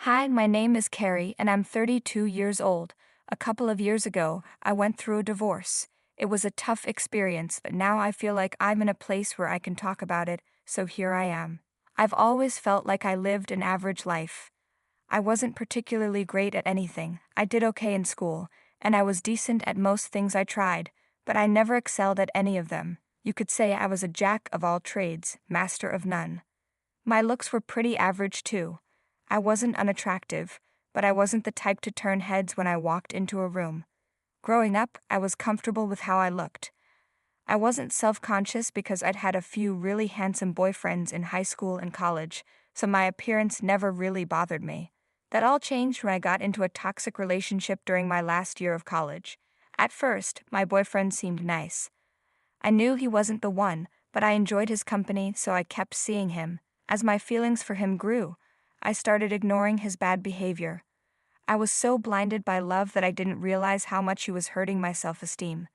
Hi, my name is Carrie and I'm 32 years old. A couple of years ago, I went through a divorce. It was a tough experience, but now I feel like I'm in a place where I can talk about it, so here I am. I've always felt like I lived an average life. I wasn't particularly great at anything. I did okay in school, and I was decent at most things I tried, but I never excelled at any of them. You could say I was a jack of all trades, master of none. My looks were pretty average too. I wasn't unattractive, but I wasn't the type to turn heads when I walked into a room. Growing up, I was comfortable with how I looked. I wasn't self-conscious because I'd had a few really handsome boyfriends in high school and college, so my appearance never really bothered me. That all changed when I got into a toxic relationship during my last year of college. At first, my boyfriend seemed nice. I knew he wasn't the one, but I enjoyed his company, so I kept seeing him. As my feelings for him grew, I started ignoring his bad behavior. I was so blinded by love that I didn't realize how much he was hurting my self-esteem.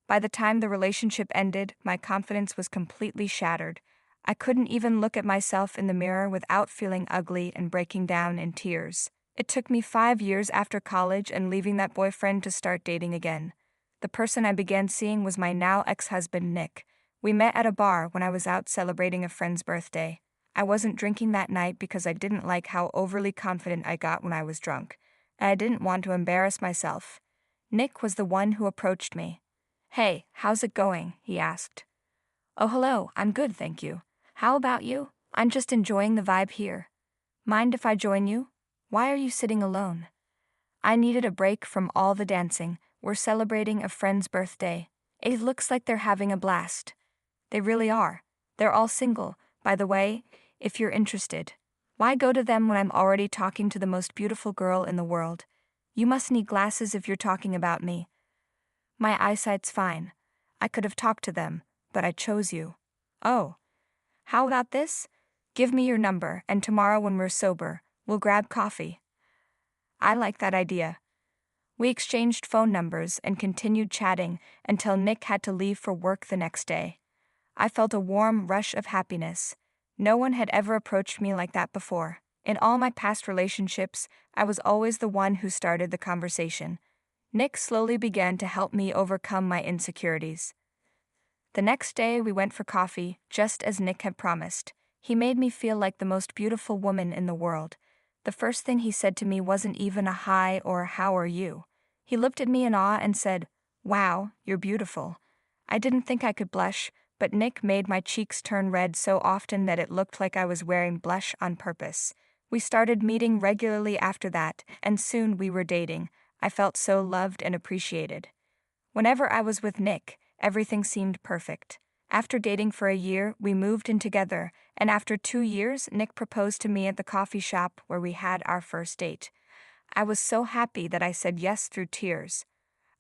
By the time the relationship ended, my confidence was completely shattered. I couldn't even look at myself in the mirror without feeling ugly and breaking down in tears. It took me 5 years after college and leaving that boyfriend to start dating again. The person I began seeing was my now ex-husband, Nick. We met at a bar when I was out celebrating a friend's birthday. I wasn't drinking that night because I didn't like how overly confident I got when I was drunk, and I didn't want to embarrass myself. Nick was the one who approached me. "Hey, how's it going?" he asked. "Oh, hello, I'm good, thank you. How about you?" "I'm just enjoying the vibe here. Mind if I join you? Why are you sitting alone?" I needed a break from all the dancing. We're celebrating a friend's birthday. It looks like they're having a blast. They really are. They're all single, by the way, if you're interested. Why go to them when I'm already talking to the most beautiful girl in the world? You must need glasses if you're talking about me. My eyesight's fine. I could have talked to them, but I chose you. Oh. How about this? Give me your number, and tomorrow when we're sober, we'll grab coffee. I like that idea. We exchanged phone numbers and continued chatting until Nick had to leave for work the next day. I felt a warm rush of happiness. No one had ever approached me like that before. In all my past relationships, I was always the one who started the conversation. Nick slowly began to help me overcome my insecurities. The next day we went for coffee, just as Nick had promised. He made me feel like the most beautiful woman in the world. The first thing he said to me wasn't even a hi or how are you. He looked at me in awe and said, "Wow, you're beautiful." I didn't think I could blush, but Nick made my cheeks turn red so often that it looked like I was wearing blush on purpose. We started meeting regularly after that, and soon we were dating. I felt so loved and appreciated. Whenever I was with Nick, everything seemed perfect. After dating for a year, we moved in together, and after 2 years, Nick proposed to me at the coffee shop where we had our first date. I was so happy that I said yes through tears.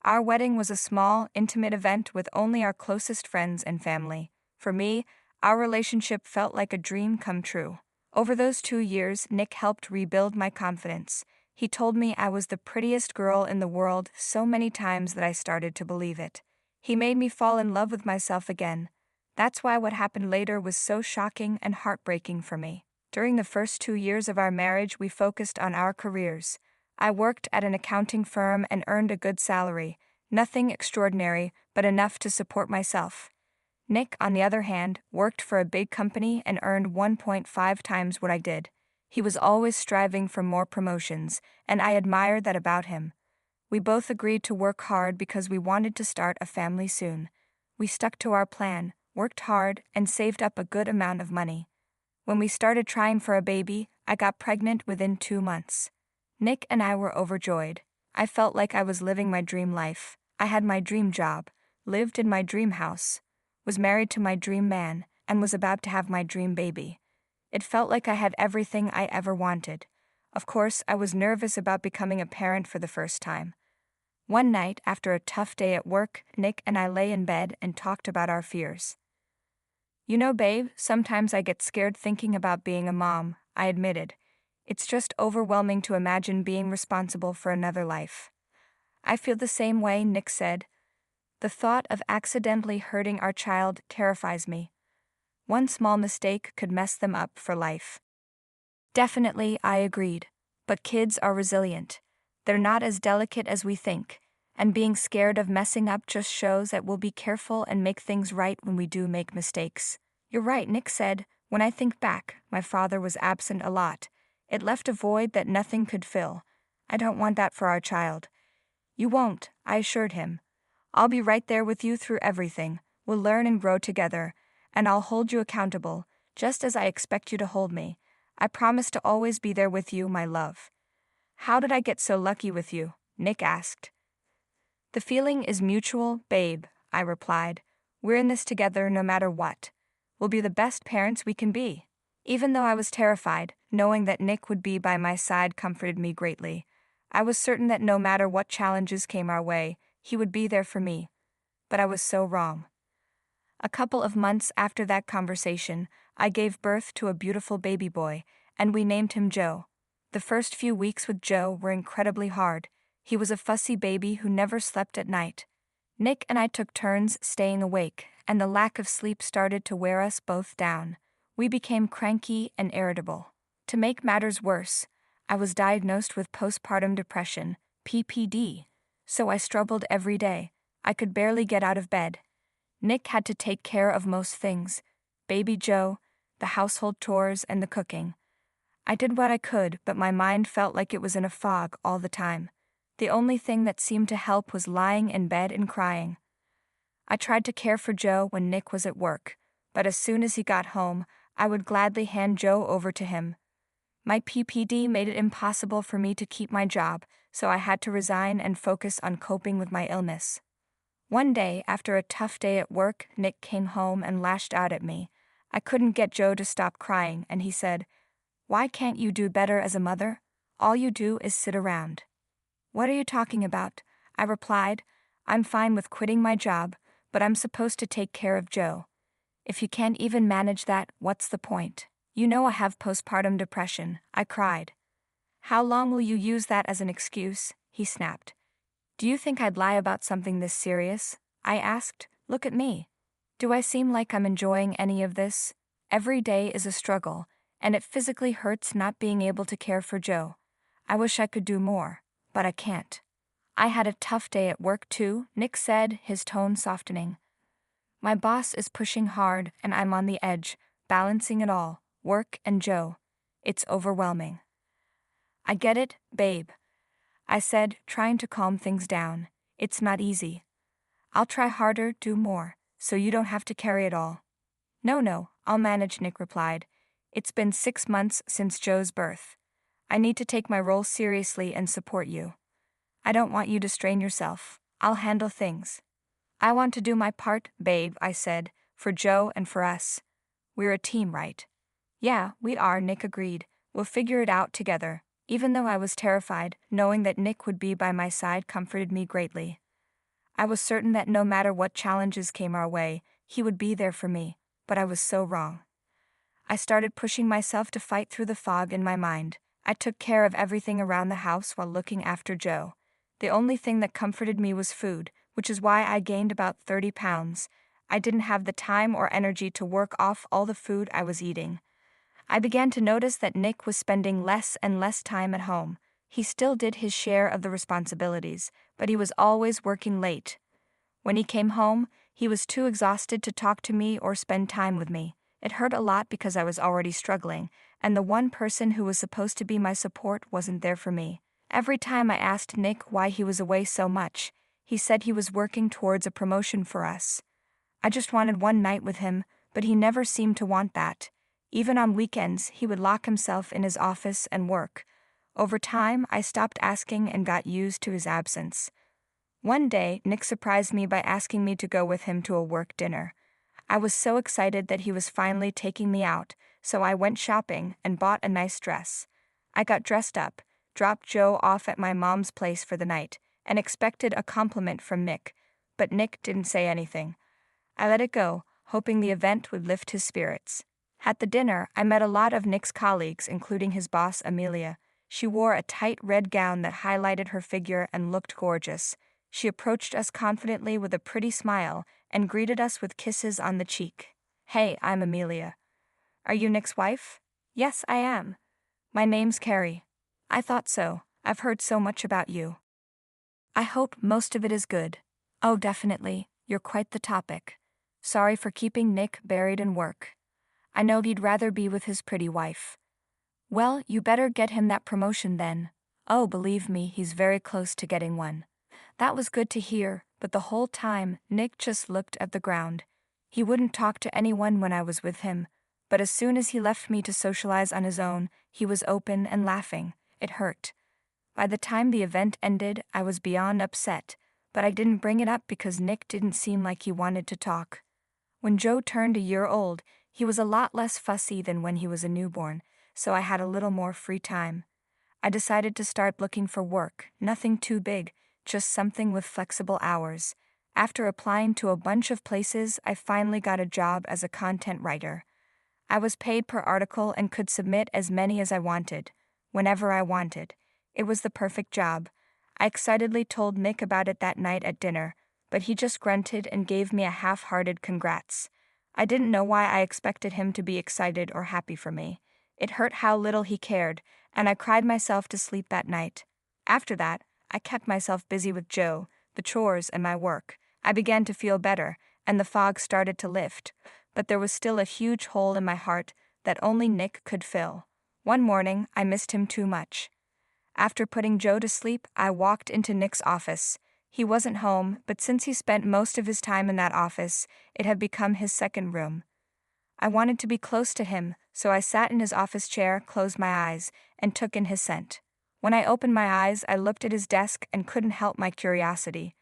Our wedding was a small, intimate event with only our closest friends and family. For me, our relationship felt like a dream come true. Over those 2 years, Nick helped rebuild my confidence. He told me I was the prettiest girl in the world so many times that I started to believe it. He made me fall in love with myself again. That's why what happened later was so shocking and heartbreaking for me. During the first 2 years of our marriage, we focused on our careers. I worked at an accounting firm and earned a good salary, nothing extraordinary, but enough to support myself. Nick, on the other hand, worked for a big company and earned 1.5 times what I did. He was always striving for more promotions, and I admired that about him. We both agreed to work hard because we wanted to start a family soon. We stuck to our plan, worked hard, and saved up a good amount of money. When we started trying for a baby, I got pregnant within 2 months. Nick and I were overjoyed. I felt like I was living my dream life. I had my dream job, lived in my dream house, was married to my dream man, and was about to have my dream baby. It felt like I had everything I ever wanted. Of course, I was nervous about becoming a parent for the first time. One night, after a tough day at work, Nick and I lay in bed and talked about our fears. "You know, babe, sometimes I get scared thinking about being a mom," I admitted. "It's just overwhelming to imagine being responsible for another life." "I feel the same way," Nick said. "The thought of accidentally hurting our child terrifies me. One small mistake could mess them up for life." Definitely, I agreed. But kids are resilient. They're not as delicate as we think, and being scared of messing up just shows that we'll be careful and make things right when we do make mistakes. You're right, Nick said. When I think back, my father was absent a lot. It left a void that nothing could fill. I don't want that for our child. You won't, I assured him. I'll be right there with you through everything. We'll learn and grow together, and I'll hold you accountable, just as I expect you to hold me. I promise to always be there with you, my love. How did I get so lucky with you? Nick asked. The feeling is mutual, babe, I replied. We're in this together no matter what. We'll be the best parents we can be. Even though I was terrified, knowing that Nick would be by my side comforted me greatly. I was certain that no matter what challenges came our way, he would be there for me. But I was so wrong. A couple of months after that conversation, I gave birth to a beautiful baby boy, and we named him Joe. The first few weeks with Joe were incredibly hard. He was a fussy baby who never slept at night. Nick and I took turns staying awake, and the lack of sleep started to wear us both down. We became cranky and irritable. To make matters worse, I was diagnosed with postpartum depression, PPD, so I struggled every day. I could barely get out of bed. Nick had to take care of most things: baby Joe, the household chores, and the cooking. I did what I could, but my mind felt like it was in a fog all the time. The only thing that seemed to help was lying in bed and crying. I tried to care for Joe when Nick was at work, but as soon as he got home, I would gladly hand Joe over to him. My PPD made it impossible for me to keep my job, so I had to resign and focus on coping with my illness. One day, after a tough day at work, Nick came home and lashed out at me. I couldn't get Joe to stop crying, and he said, "Why can't you do better as a mother? All you do is sit around." "What are you talking about?" I replied. "I'm fine with quitting my job, but I'm supposed to take care of Joe. If you can't even manage that, what's the point? You know I have postpartum depression," I cried. "How long will you use that as an excuse?" he snapped. "Do you think I'd lie about something this serious?" I asked. "Look at me. Do I seem like I'm enjoying any of this? Every day is a struggle, and it physically hurts not being able to care for Joe. I wish I could do more, but I can't." "I had a tough day at work too," Nick said, his tone softening. "My boss is pushing hard, and I'm on the edge, balancing it all, work and Joe. It's overwhelming." "I get it, babe," I said, trying to calm things down. "It's not easy. I'll try harder, do more, so you don't have to carry it all." No, I'll manage," Nick replied. "It's been 6 months since Joe's birth. I need to take my role seriously and support you. I don't want you to strain yourself. I'll handle things." "I want to do my part, babe," I said, "for Joe and for us. We're a team, right?" "Yeah, we are," Nick agreed. "We'll figure it out together." Even though I was terrified, knowing that Nick would be by my side comforted me greatly. I was certain that no matter what challenges came our way, he would be there for me, but I was so wrong. I started pushing myself to fight through the fog in my mind. I took care of everything around the house while looking after Joe. The only thing that comforted me was food, which is why I gained about 30 pounds. I didn't have the time or energy to work off all the food I was eating. I began to notice that Nick was spending less and less time at home. He still did his share of the responsibilities, but he was always working late. When he came home, he was too exhausted to talk to me or spend time with me. It hurt a lot because I was already struggling, and the one person who was supposed to be my support wasn't there for me. Every time I asked Nick why he was away so much, he said he was working towards a promotion for us. I just wanted one night with him, but he never seemed to want that. Even on weekends, he would lock himself in his office and work. Over time, I stopped asking and got used to his absence. One day, Nick surprised me by asking me to go with him to a work dinner. I was so excited that he was finally taking me out, so I went shopping and bought a nice dress. I got dressed up, dropped Joe off at my mom's place for the night, and expected a compliment from Nick, but Nick didn't say anything. I let it go, hoping the event would lift his spirits. At the dinner, I met a lot of Nick's colleagues, including his boss, Amelia. She wore a tight red gown that highlighted her figure and looked gorgeous. She approached us confidently with a pretty smile and greeted us with kisses on the cheek. "Hey, I'm Amelia. Are you Nick's wife?" "Yes, I am. My name's Carrie." I thought so. I've heard so much about you. I hope most of it is good. Oh, definitely. You're quite the topic. Sorry for keeping Nick buried in work. I know he'd rather be with his pretty wife. Well, you better get him that promotion then. Oh, believe me, he's very close to getting one. That was good to hear, but the whole time, Nick just looked at the ground. He wouldn't talk to anyone when I was with him, but as soon as he left me to socialize on his own, he was open and laughing. It hurt. By the time the event ended, I was beyond upset, but I didn't bring it up because Nick didn't seem like he wanted to talk. When Joe turned a year old, he was a lot less fussy than when he was a newborn, so I had a little more free time. I decided to start looking for work, nothing too big, just something with flexible hours. After applying to a bunch of places, I finally got a job as a content writer. I was paid per article and could submit as many as I wanted, whenever I wanted. It was the perfect job. I excitedly told Nick about it that night at dinner, but he just grunted and gave me a half-hearted congrats. I didn't know why I expected him to be excited or happy for me. It hurt how little he cared, and I cried myself to sleep that night. After that, I kept myself busy with Joe, the chores, and my work. I began to feel better, and the fog started to lift, but there was still a huge hole in my heart that only Nick could fill. One morning, I missed him too much. After putting Joe to sleep, I walked into Nick's office. He wasn't home, but since he spent most of his time in that office, it had become his second room. I wanted to be close to him, so I sat in his office chair, closed my eyes, and took in his scent. When I opened my eyes, I looked at his desk and couldn't help my curiosity.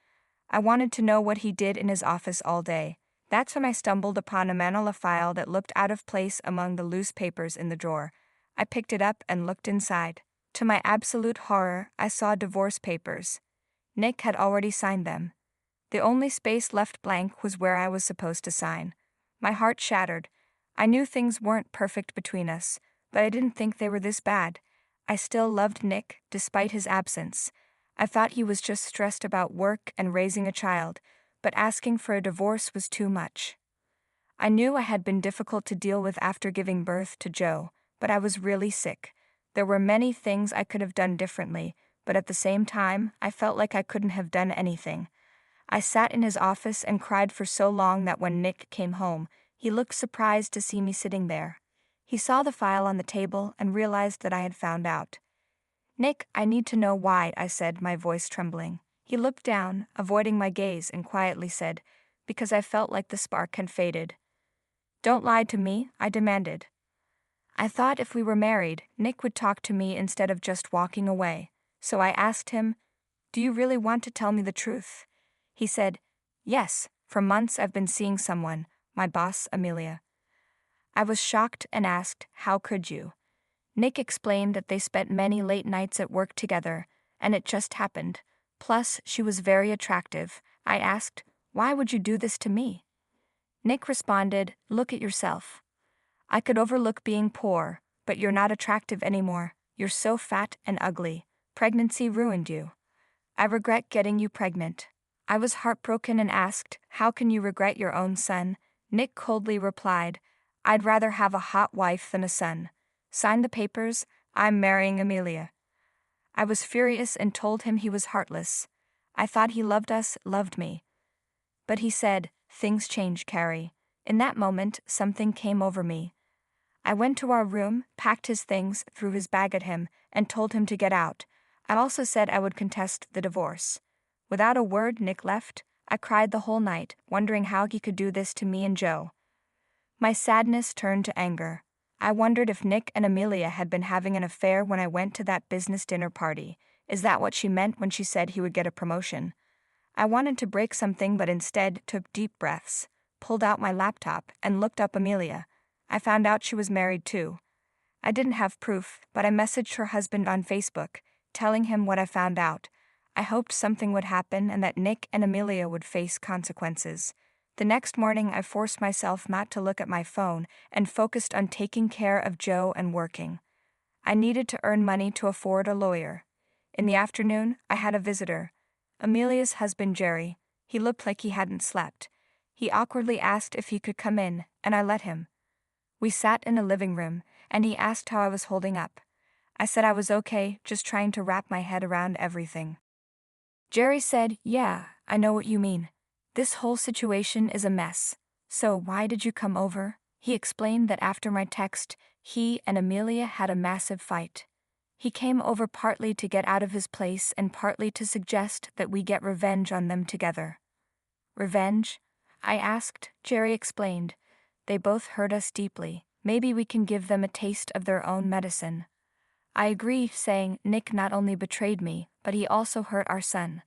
I wanted to know what he did in his office all day. That's when I stumbled upon a manila file that looked out of place among the loose papers in the drawer. I picked it up and looked inside. To my absolute horror, I saw divorce papers. Nick had already signed them. The only space left blank was where I was supposed to sign. My heart shattered. I knew things weren't perfect between us, but I didn't think they were this bad. I still loved Nick, despite his absence. I thought he was just stressed about work and raising a child, but asking for a divorce was too much. I knew I had been difficult to deal with after giving birth to Joe, but I was really sick. There were many things I could have done differently, but at the same time, I felt like I couldn't have done anything. I sat in his office and cried for so long that when Nick came home, he looked surprised to see me sitting there. He saw the file on the table and realized that I had found out. "Nick, I need to know why," I said, my voice trembling. He looked down, avoiding my gaze, and quietly said, "Because I felt like the spark had faded." "Don't lie to me," I demanded. I thought if we were married, Nick would talk to me instead of just walking away, so I asked him, "Do you really want to tell me the truth?" He said, "Yes, for months I've been seeing someone, my boss, Amelia." I was shocked and asked, "How could you?" Nick explained that they spent many late nights at work together, and it just happened. Plus, she was very attractive. I asked, "Why would you do this to me?" Nick responded, "Look at yourself. I could overlook being poor, but you're not attractive anymore. You're so fat and ugly. Pregnancy ruined you. I regret getting you pregnant." I was heartbroken and asked, "How can you regret your own son?" Nick coldly replied, "I'd rather have a hot wife than a son. Sign the papers, I'm marrying Amelia." I was furious and told him he was heartless. I thought he loved us, loved me. But he said, "Things change, Carrie." In that moment, something came over me. I went to our room, packed his things, threw his bag at him, and told him to get out. I also said I would contest the divorce. Without a word, Nick left. I cried the whole night, wondering how he could do this to me and Joe. My sadness turned to anger. I wondered if Nick and Amelia had been having an affair when I went to that business dinner party. Is that what she meant when she said he would get a promotion? I wanted to break something but instead took deep breaths, pulled out my laptop, and looked up Amelia. I found out she was married too. I didn't have proof, but I messaged her husband on Facebook, telling him what I found out. I hoped something would happen and that Nick and Amelia would face consequences. The next morning, I forced myself not to look at my phone and focused on taking care of Joe and working. I needed to earn money to afford a lawyer. In the afternoon, I had a visitor. Amelia's husband, Jerry. He looked like he hadn't slept. He awkwardly asked if he could come in, and I let him. We sat in a living room, and he asked how I was holding up. I said I was okay, just trying to wrap my head around everything. Jerry said, "Yeah, I know what you mean. This whole situation is a mess. So why did you come over?" He explained that after my text, he and Amelia had a massive fight. He came over partly to get out of his place and partly to suggest that we get revenge on them together. Revenge? I asked. Jerry explained. They both hurt us deeply. Maybe we can give them a taste of their own medicine. I agree, saying, Nick not only betrayed me, but he also hurt our son.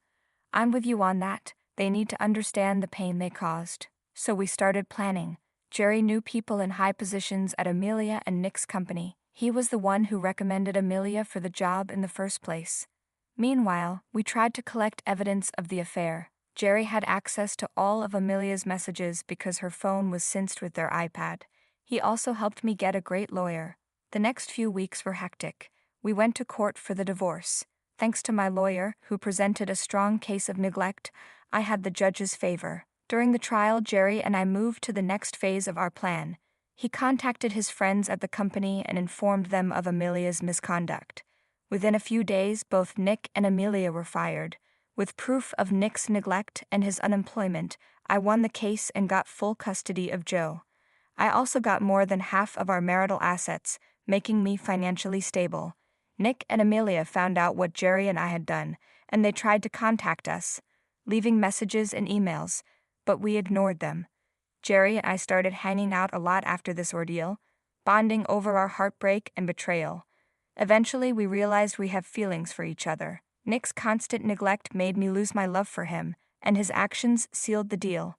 I'm with you on that. They need to understand the pain they caused. So we started planning. Jerry knew people in high positions at Amelia and Nick's company. He was the one who recommended Amelia for the job in the first place. Meanwhile, we tried to collect evidence of the affair. Jerry had access to all of Amelia's messages because her phone was synced with their iPad. He also helped me get a great lawyer. The next few weeks were hectic. We went to court for the divorce. Thanks to my lawyer, who presented a strong case of neglect, I had the judge's favor. During the trial, Jerry and I moved to the next phase of our plan. He contacted his friends at the company and informed them of Amelia's misconduct. Within a few days, both Nick and Amelia were fired. With proof of Nick's neglect and his unemployment, I won the case and got full custody of Joe. I also got more than half of our marital assets, making me financially stable. Nick and Amelia found out what Jerry and I had done, and they tried to contact us, leaving messages and emails, but we ignored them. Jerry and I started hanging out a lot after this ordeal, bonding over our heartbreak and betrayal. Eventually, we realized we have feelings for each other. Nick's constant neglect made me lose my love for him, and his actions sealed the deal.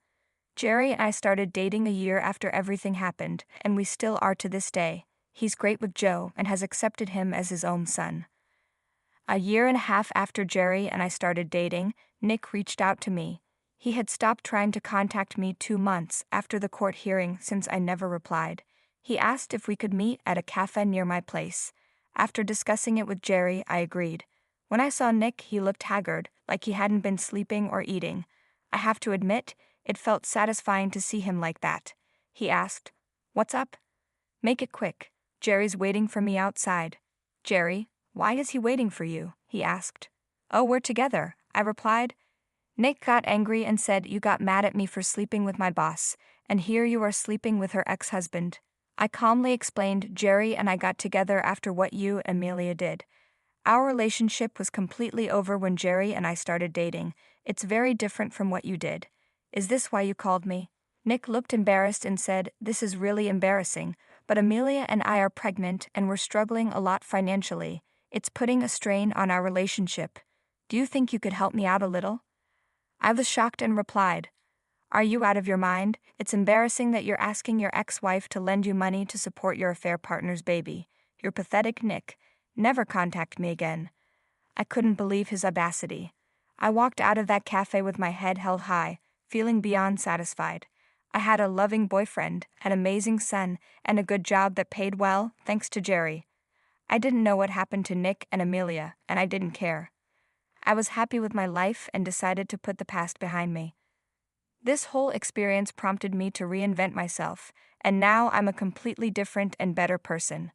Jerry and I started dating a year after everything happened, and we still are to this day. He's great with Joe and has accepted him as his own son. A year and a half after Jerry and I started dating, Nick reached out to me. He had stopped trying to contact me 2 months after the court hearing since I never replied. He asked if we could meet at a cafe near my place. After discussing it with Jerry, I agreed. When I saw Nick, he looked haggard, like he hadn't been sleeping or eating. I have to admit, it felt satisfying to see him like that. He asked, "What's up?" "Make it quick. Jerry's waiting for me outside." "Jerry? Why is he waiting for you?" he asked. "Oh, we're together," I replied. Nick got angry and said, "You got mad at me for sleeping with my boss, and here you are sleeping with her ex-husband." I calmly explained, "Jerry and I got together after what you and Amelia did. Our relationship was completely over when Jerry and I started dating. It's very different from what you did. Is this why you called me?" Nick looked embarrassed and said, "This is really embarrassing, but Amelia and I are pregnant and we're struggling a lot financially. It's putting a strain on our relationship. Do you think you could help me out a little?" I was shocked and replied, "Are you out of your mind? It's embarrassing that you're asking your ex-wife to lend you money to support your affair partner's baby. You're pathetic, Nick. Never contact me again." I couldn't believe his audacity. I walked out of that cafe with my head held high, feeling beyond satisfied. I had a loving boyfriend, an amazing son, and a good job that paid well, thanks to Jerry. I didn't know what happened to Nick and Amelia, and I didn't care. I was happy with my life and decided to put the past behind me. This whole experience prompted me to reinvent myself, and now I'm a completely different and better person.